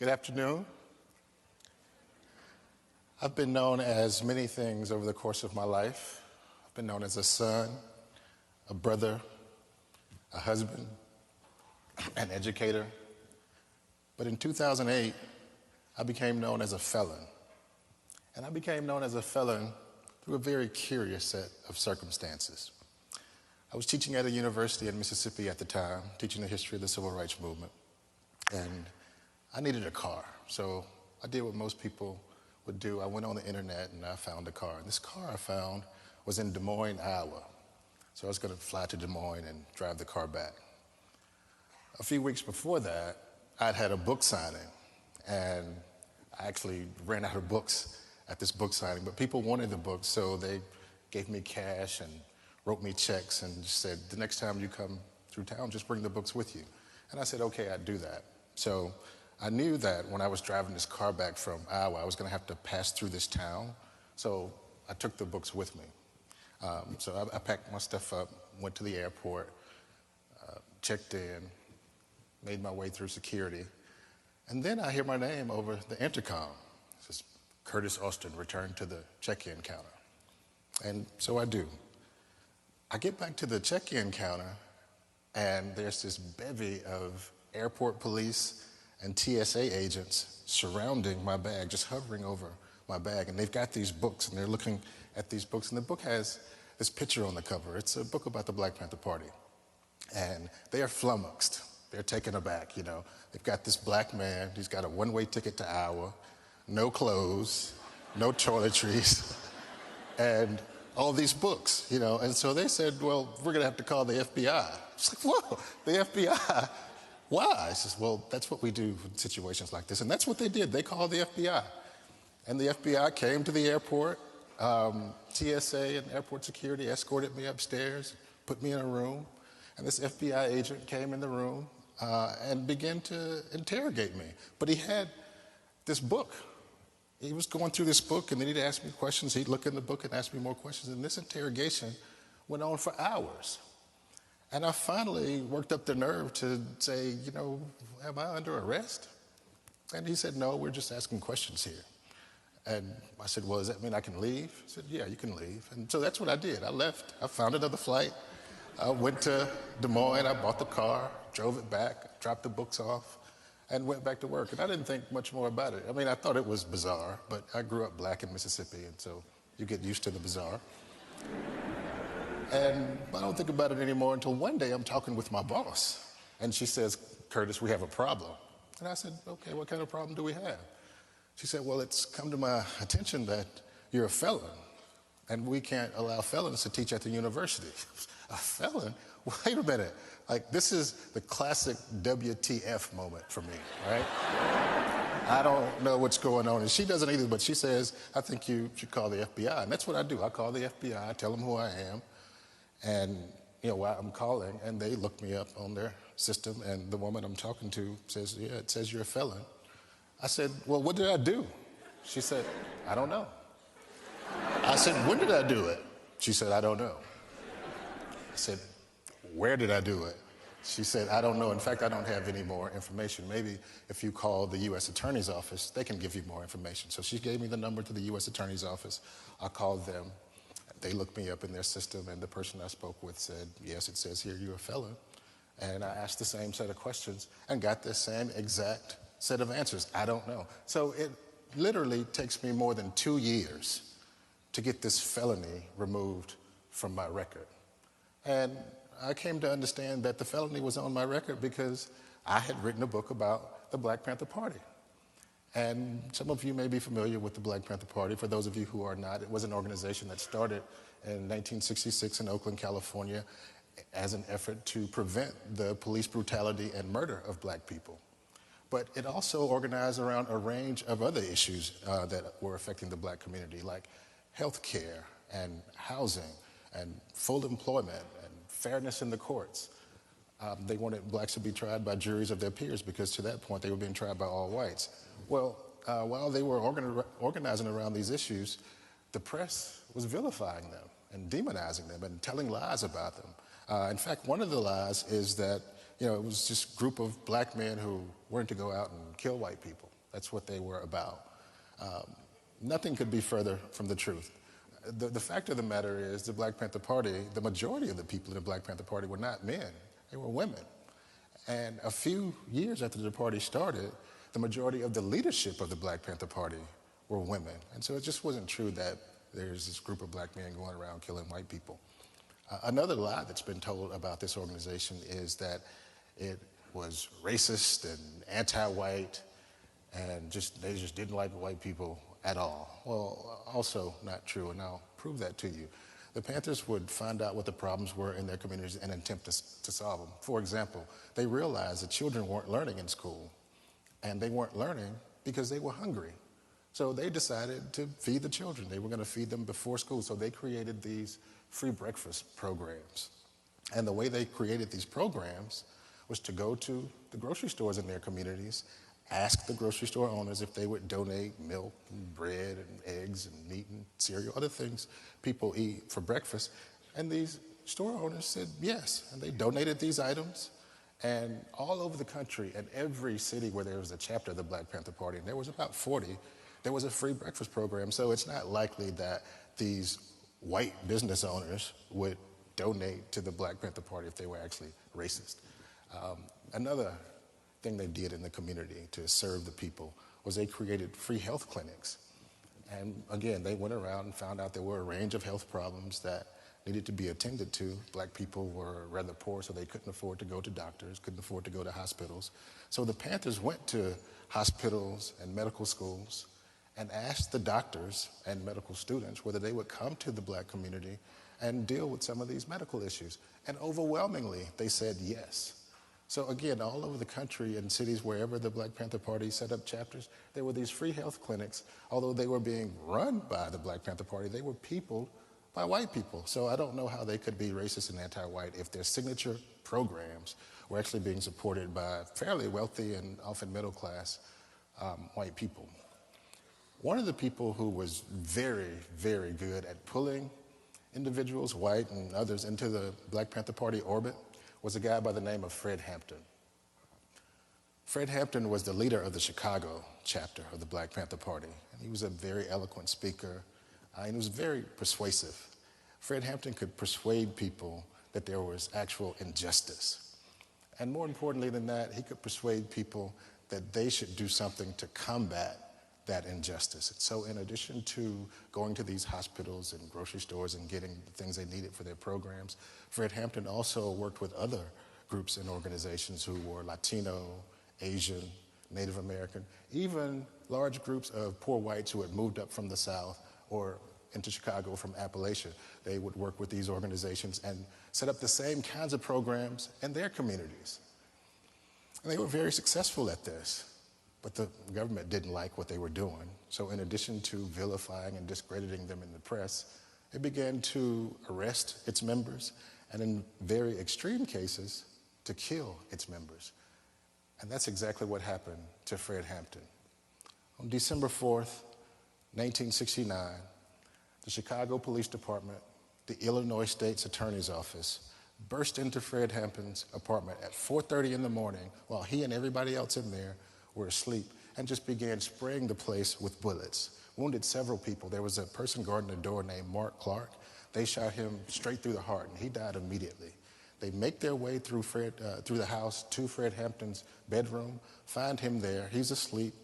Good afternoon. I've been known as many things over the course of my life. I've been known as a son, a brother, a husband, an educator. But in 2008, I became known as a felon. And I became known as a felon through a very curious set of circumstances. I was teaching at a university in Mississippi at the time, teaching the history of the civil rights movement. And I needed a car, so I did what most people would do. I went on the internet and I found a car. And this car I found was in Des Moines, Iowa. So I was going to fly to Des Moines and drive the car back. A few weeks before that, I'd had a book signing, and I actually ran out of books at this book signing, but people wanted the books, so they gave me cash and wrote me checks and just said, the next time you come through town, just bring the books with you. And I said, okay, I'd do that. So I knew that when I was driving this car back from Iowa, I was going to have to pass through this town. So I took the books with me. So I packed my stuff up, went to the airport, checked in, made my way through security. And then I hear my name over the intercom. It says, Curtis Austin, return to the check-in counter. And so I do. I get back to the check-in counter, and there's this bevy of airport police and TSA agents surrounding my bag, just hovering over my bag. And they've got these books, and they're looking at these books. And the book has this picture on the cover. It's a book about the Black Panther Party. And they are flummoxed. They're taken aback, you know. They've got this black man. He's got a one-way ticket to Iowa, no clothes, no toiletries, and all these books, you know. And so they said, well, we're going to have to call the FBI. It's like, whoa, the FBI? Why? I says, well, that's what we do in situations like this. And that's what they did. They called the FBI. And the FBI came to the airport. TSA and airport security escorted me upstairs, put me in a room. And this FBI agent came in the room and began to interrogate me. But he had this book. He was going through this book, and then he'd ask me questions. He'd look in the book and ask me more questions. And this interrogation went on for hours. And I finally worked up the nerve to say, you know, am I under arrest? And he said, no, we're just asking questions here. And I said, well, does that mean I can leave? He said, yeah, you can leave. And so that's what I did. I left. I found another flight. I went to Des Moines. I bought the car, drove it back, dropped the books off, and went back to work. And I didn't think much more about it. I mean, I thought it was bizarre, but I grew up black in Mississippi, and so you get used to the bizarre. And I don't think about it anymore until one day I'm talking with my boss. And she says, Curtis, we have a problem. And I said, okay, what kind of problem do we have? She said, well, it's come to my attention that you're a felon, and we can't allow felons to teach at the university. A felon? Wait a minute. Like, this is the classic WTF moment for me, right? I don't know what's going on. And she doesn't either, but she says, I think you should call the FBI. And that's what I do. I call the FBI, I tell them who I am, and, you know, why I'm calling, and they look me up on their system, and the woman I'm talking to says, yeah, it says you're a felon. I said, well, what did I do? She said, I don't know. I said, when did I do it? She said, I don't know. I said, where did I do it? She said, I don't know. In fact, I don't have any more information. Maybe if you call the U.S. Attorney's Office, they can give you more information. So she gave me the number to the U.S. Attorney's Office. I called them. They looked me up in their system, and the person I spoke with said, yes, it says here you're a felon. And I asked the same set of questions and got the same exact set of answers. I don't know. So it literally takes me more than 2 years to get this felony removed from my record. And I came to understand that the felony was on my record because I had written a book about the Black Panther Party. And some of you may be familiar with the Black Panther Party. For those of you who are not, it was an organization that started in 1966 in Oakland, California, as an effort to prevent the police brutality and murder of black people. But it also organized around a range of other issues that were affecting the black community, like health care and housing and full employment and fairness in the courts. They wanted blacks to be tried by juries of their peers because to that point they were being tried by all whites. Well, while they were organizing around these issues, the press was vilifying them and demonizing them and telling lies about them. In fact, one of the lies is that, you know, it was just a group of black men who weren't to go out and kill white people. That's what they were about. Nothing could be further from the truth. The fact of the matter is the Black Panther Party, the majority of the people in the Black Panther Party were not men, they were women. And a few years after the party started, the majority of the leadership of the Black Panther Party were women. And so it just wasn't true that there's this group of black men going around killing white people. Another lie that's been told about this organization is that it was racist and anti-white and they just didn't like white people at all. Well, also not true, and I'll prove that to you. The Panthers would find out what the problems were in their communities and attempt to solve them. For example, they realized that children weren't learning in school, and they weren't learning because they were hungry. So they decided to feed the children. They were going to feed them before school, so they created these free breakfast programs. And the way they created these programs was to go to the grocery stores in their communities, ask the grocery store owners if they would donate milk and bread and eggs and meat and cereal, other things people eat for breakfast. And these store owners said yes, and they donated these items. And all over the country, in every city where there was a chapter of the Black Panther Party, and there was about 40, there was a free breakfast program. So it's not likely that these white business owners would donate to the Black Panther Party if they were actually racist. Another thing they did in the community to serve the people was they created free health clinics. And again, they went around and found out there were a range of health problems that needed to be attended to. Black people were rather poor, so they couldn't afford to go to doctors, couldn't afford to go to hospitals. So the Panthers went to hospitals and medical schools and asked the doctors and medical students whether they would come to the black community and deal with some of these medical issues. And overwhelmingly, they said yes. So again, all over the country in cities wherever the Black Panther Party set up chapters, there were these free health clinics. Although they were being run by the Black Panther Party, they were peopled by white people. So I don't know how they could be racist and anti-white if their signature programs were actually being supported by fairly wealthy and often middle-class white people. One of the people who was very, very good at pulling individuals, white and others, into the Black Panther Party orbit was a guy by the name of Fred Hampton. Fred Hampton was the leader of the Chicago chapter of the Black Panther Party. And he was a very eloquent speaker, and he was very persuasive. Fred Hampton could persuade people that there was actual injustice. And more importantly than that, he could persuade people that they should do something to combat that injustice. So in addition to going to these hospitals and grocery stores and getting the things they needed for their programs, Fred Hampton also worked with other groups and organizations who were Latino, Asian, Native American, even large groups of poor whites who had moved up from the South or into Chicago from Appalachia. They would work with these organizations and set up the same kinds of programs in their communities. And they were very successful at this. But the government didn't like what they were doing. So in addition to vilifying and discrediting them in the press, it began to arrest its members and in very extreme cases, to kill its members. And that's exactly what happened to Fred Hampton. On December 4th, 1969, the Chicago Police Department, the Illinois State's Attorney's Office, burst into Fred Hampton's apartment at 4:30 in the morning while he and everybody else in there were asleep and just began spraying the place with bullets. Wounded several people. There was a person guarding the door named Mark Clark. They shot him straight through the heart and he died immediately. They make their way through the house to Fred Hampton's bedroom, find him there. He's asleep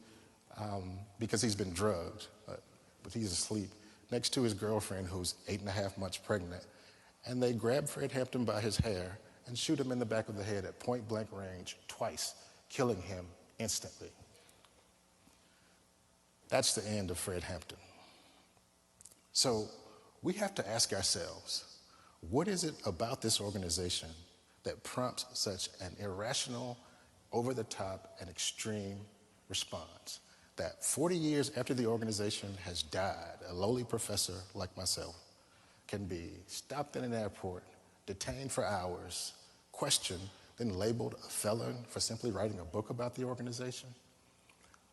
because he's been drugged, but he's asleep next to his girlfriend who's 8.5 months pregnant. And they grab Fred Hampton by his hair and shoot him in the back of the head at point blank range twice, killing him instantly. That's the end of Fred Hampton. So we have to ask ourselves, what is it about this organization that prompts such an irrational, over-the-top, and extreme response? That 40 years after the organization has died, a lowly professor like myself can be stopped in an airport, detained for hours, questioned, then labeled a felon for simply writing a book about the organization?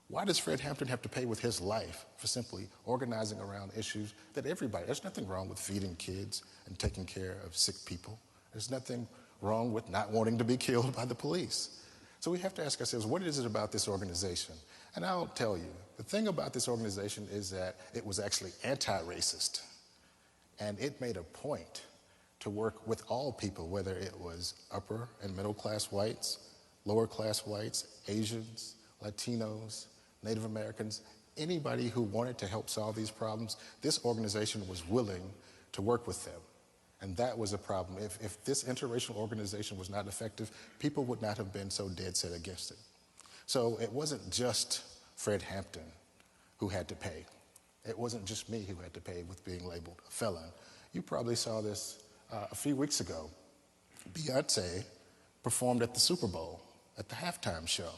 Why does Fred Hampton have to pay with his life for simply organizing around issues that everybody, there's nothing wrong with feeding kids and taking care of sick people. There's nothing wrong with not wanting to be killed by the police. So we have to ask ourselves, what is it about this organization? And I'll tell you, the thing about this organization is that it was actually anti-racist. And it made a point to work with all people, whether it was upper and middle class whites, lower class whites, Asians, Latinos, Native Americans, anybody who wanted to help solve these problems, this organization was willing to work with them. And that was a problem. If this interracial organization was not effective, people would not have been so dead set against it. So it wasn't just Fred Hampton who had to pay. It wasn't just me who had to pay with being labeled a felon. You probably saw this a few weeks ago. Beyonce performed at the Super Bowl at the halftime show.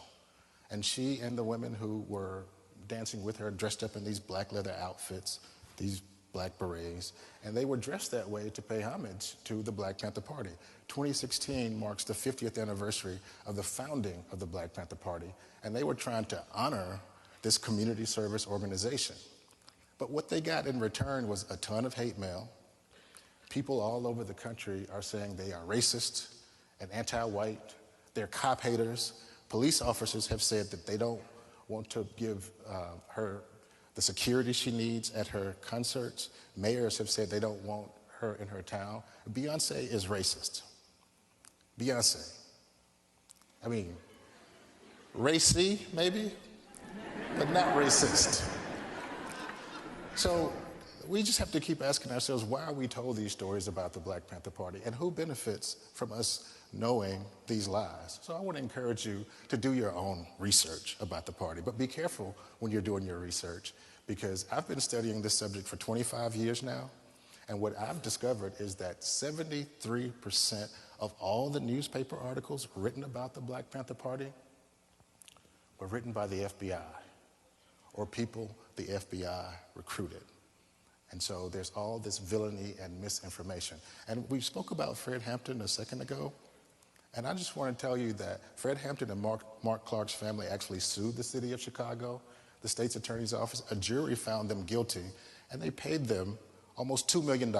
And she and the women who were dancing with her dressed up in these black leather outfits, these black berets, and they were dressed that way to pay homage to the Black Panther Party. 2016 marks the 50th anniversary of the founding of the Black Panther Party, and they were trying to honor this community service organization. But what they got in return was a ton of hate mail. People all over the country are saying they are racist and anti-white. They're cop haters. Police officers have said that they don't want to give her the security she needs at her concerts. Mayors have said they don't want her in her town. Beyonce is racist. Beyonce. I mean, racy maybe, but not racist. So we just have to keep asking ourselves, why are we told these stories about the Black Panther Party, and who benefits from us knowing these lies? So I want to encourage you to do your own research about the party, but be careful when you're doing your research, because I've been studying this subject for 25 years now, and what I've discovered is that 73% of all the newspaper articles written about the Black Panther Party were written by the FBI or people the FBI recruited. And so there's all this villainy and misinformation. And we spoke about Fred Hampton a second ago, and I just want to tell you that Fred Hampton and Mark Clark's family actually sued the city of Chicago, the state's attorney's office. A jury found them guilty, and they paid them almost $2 million.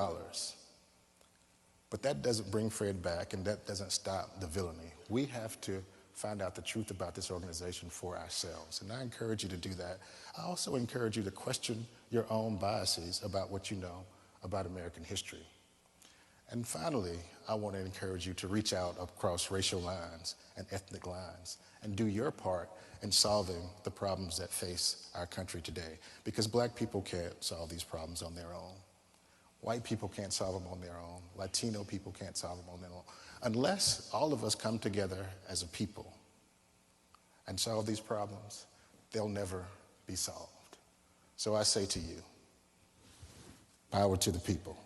But that doesn't bring Fred back, and that doesn't stop the villainy. We have to find out the truth about this organization for ourselves, and I encourage you to do that. I also encourage you to question your own biases about what you know about American history. And finally, I want to encourage you to reach out across racial lines and ethnic lines and do your part in solving the problems that face our country today, because Black people can't solve these problems on their own. White people can't solve them on their own. Latino people can't solve them on their own. Unless all of us come together as a people and solve these problems, they'll never be solved. So I say to you, power to the people.